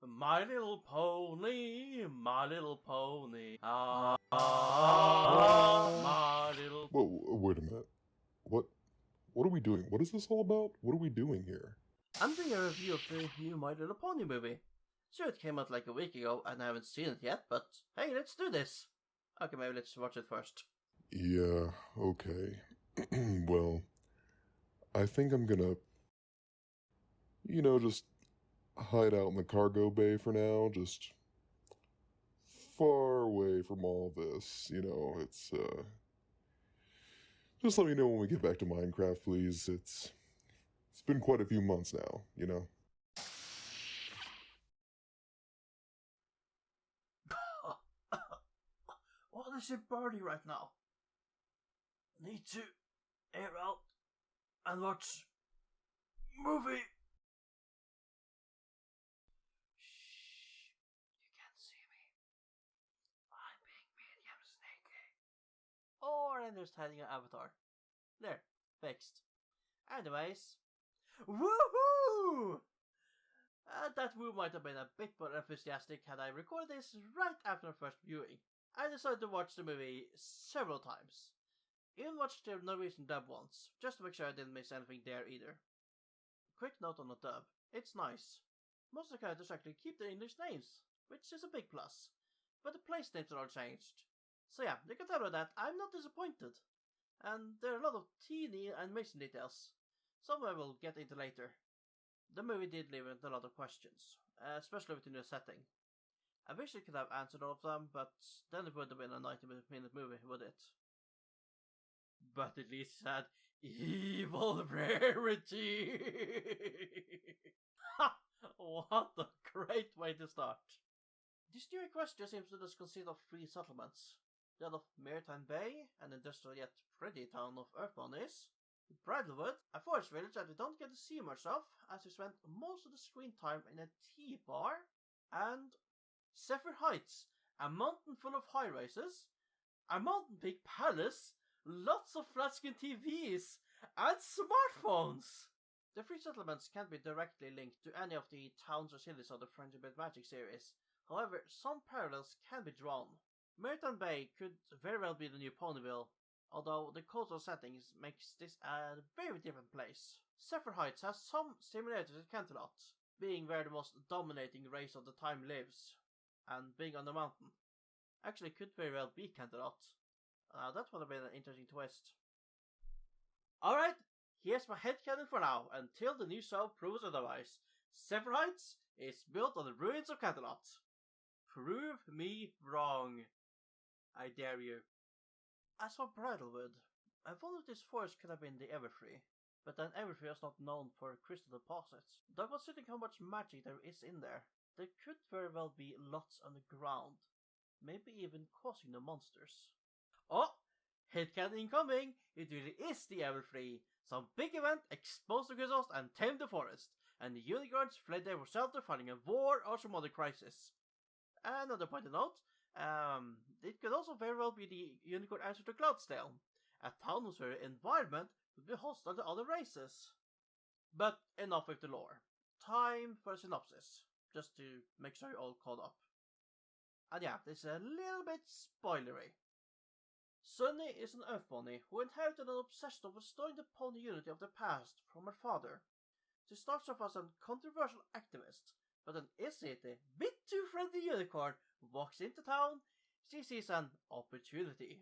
My little pony, my little pony. My little. Whoa, wait a minute. What are we doing? What is this all about? What are we doing here? I'm doing a review of the new My Little Pony movie. Sure, it came out like a week ago and I haven't seen it yet, but hey, let's do this. Okay, maybe let's watch it first. Yeah, okay. Well, I think I'm gonna, just hide out in the cargo bay for now, just far away from all this. It's, just let me know when we get back to Minecraft, please. It's been quite a few months now. What is it birdie right now? Need to air out and watch movie. Shh, you can't see me. I'm being medium snaky. Or I'm just hiding an avatar. There, fixed. Anyways, woohoo! That woo might have been a bit more enthusiastic had I recorded this right after the first viewing. I decided to watch the movie several times. Even watched the Norwegian dub once, just to make sure I didn't miss anything there either. Quick note on the dub, it's nice. Most of the characters actually keep their English names, which is a big plus. But the place names are all changed. So yeah, you can tell by that I'm not disappointed. And there are a lot of teeny animation details. Some I will get into later. The movie did leave with a lot of questions, especially with the new setting. I wish I could have answered all of them, but then it would have been a 90-minute movie, would it? But at least it had evil rarity! Ha! What a great way to start! This new question seems to just consist of 3 settlements. That of Maritime Bay, an industrial yet pretty town of Earthboundies, Bridlewood, a forest village that we don't get to see much of, as we spent most of the screen time in a tea bar, and Zephyr Heights, a mountain full of high-rises, a mountain peak palace, lots of flat-screen TVs, and smartphones! The 3 settlements can't be directly linked to any of the towns or cities of the Friendship with Magic series. However, some parallels can be drawn. Maritime Bay could very well be the new Ponyville, although the coastal settings makes this a very different place. Zephyr Heights has some similarities to Canterlot, being where the most dominating race of the time lives, and being on the mountain. Actually, could very well be Canterlot. That would have been an interesting twist. Alright, here's my headcanon for now, until the new show proves otherwise. Zephyr Heights is built on the ruins of Canterlot. Prove me wrong. I dare you. As for Bridlewood, I wondered if this forest could have been the Everfree, but then Everfree is not known for crystal deposits. Though considering how much magic there is in there, there could very well be lots underground, maybe even causing the monsters. Oh, headcanon incoming! It really is the Everfree. Some big event exposed the crystals and tamed the forest, and the unicorns fled there for shelter fighting a war or some other crisis. Another point to note, it could also very well be the unicorn answer to Cloudsdale, a town whose very environment would be hostile to other races. But enough with the lore. Time for a synopsis, just to make sure you're all caught up. And yeah, this is a little bit spoilery. Sunny is an Earth Pony who inherited an obsession of restoring the pony unity of the past from her father. She starts off as a controversial activist, but an isolated, bit too friendly unicorn walks into town. She sees an opportunity.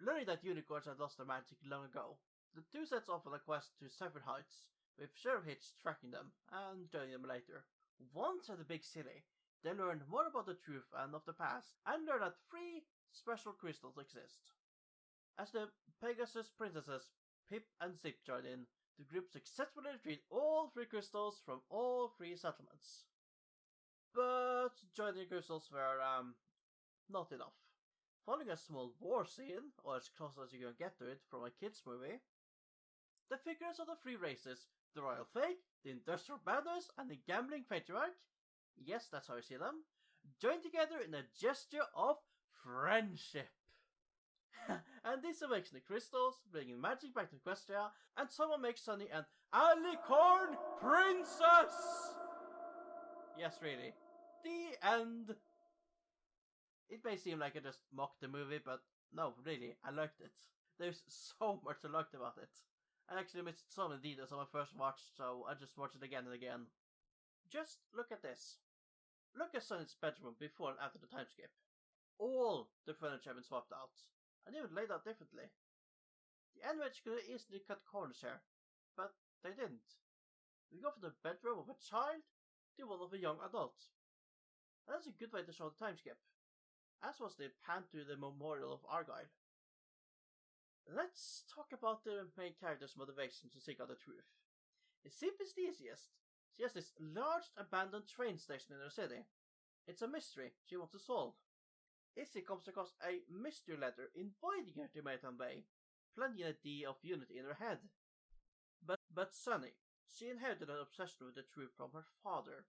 Learning that unicorns had lost their magic long ago, the two sets off on a quest to Zephyr Heights, with Sheriff Hitch tracking them and joining them later. Once at the big city, they learn more about the truth and of the past, and learn that 3 special crystals exist. As the Pegasus Princesses, Pip and Zip join in, the group successfully retrieved all 3 crystals from all 3 settlements. But joining crystals were, not enough. Following a small war scene, or as close as you can get to it from a kids movie, the figures of the 3 races, the Royal Fake, the Industrial Banners, and the Gambling Patriarch, yes, that's how I see them, join together in a gesture of friendship. And this awakens the crystals, bringing magic back to Equestria, and someone makes Sunny an alicorn princess! Yes, really. The end! It may seem like I just mocked the movie, but no, really, I liked it. There's so much I liked about it. I actually missed so many details on my first watch, so I just watched it again and again. Just look at this. Look at Sonny's bedroom before and after the time skip. All the furniture have been swapped out, and even laid out differently. The animators could have easily cut corners here, but they didn't. We go from the bedroom of a child to one of a young adult. And that's a good way to show the time skip, as was the pan to the memorial of Argyle. Let's talk about the main character's motivation to seek out the truth. It's simplest the easiest. She has this large abandoned train station in her city. It's a mystery she wants to solve. Izzy comes across a mystery letter inviting her to Maytown Bay, planting an idea of unity in her head. But Sunny, she inherited an obsession with the truth from her father.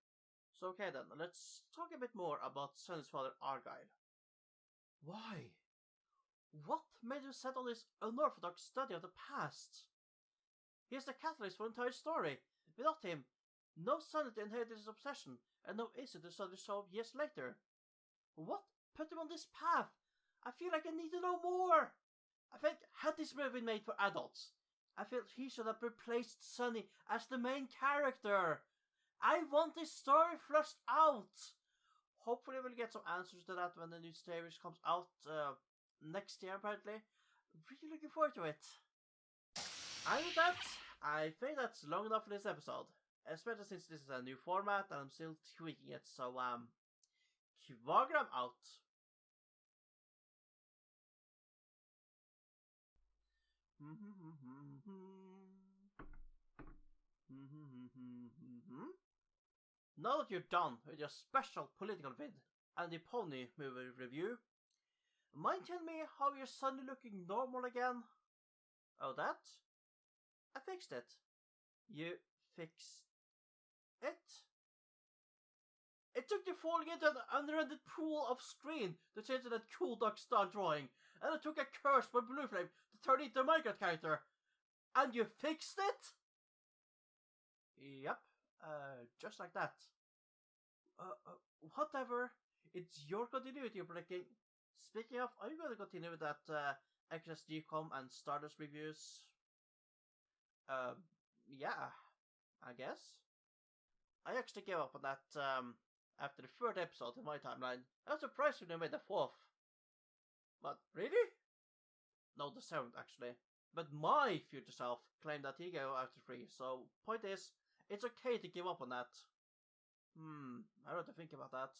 So okay then, let's talk a bit more about Sunny's father Argyle. Why? What made him set on this unorthodox study of the past? He is the catalyst for the entire story. Without him, no Sunny to inherit his obsession, and no Izzy to study solve years later. What put him on this path? I feel like I need to know more. I think had this movie been made for adults, I feel he should have replaced Sunny as the main character. I want this story flushed out. Hopefully we'll get some answers to that when the new series comes out next year, apparently. Really looking forward to it. And with that, I think that's long enough for this episode. Especially since this is a new format and I'm still tweaking it, so Kvagram out. Now that you're done with your special political vid and the pony movie review, mind telling me how you're suddenly looking normal again? Oh, that? I fixed it. You fixed it? It took you falling into an unrendered pool of screen to change to that cool duck style drawing, and it took a curse for Blue Flame to turn into a Minecraft character. And you fixed it? Yep, just like that. Whatever. It's your continuity you're predicting. Speaking of, are you going to continue with that XSGCom and Stardust reviews? Yeah, I guess. I actually gave up on that after the third episode in my timeline. I was surprised when they made the fourth. But really? No, the seventh actually. But my future self claimed that he gave after 3, so point is, it's okay to give up on that. I don't have to think about that.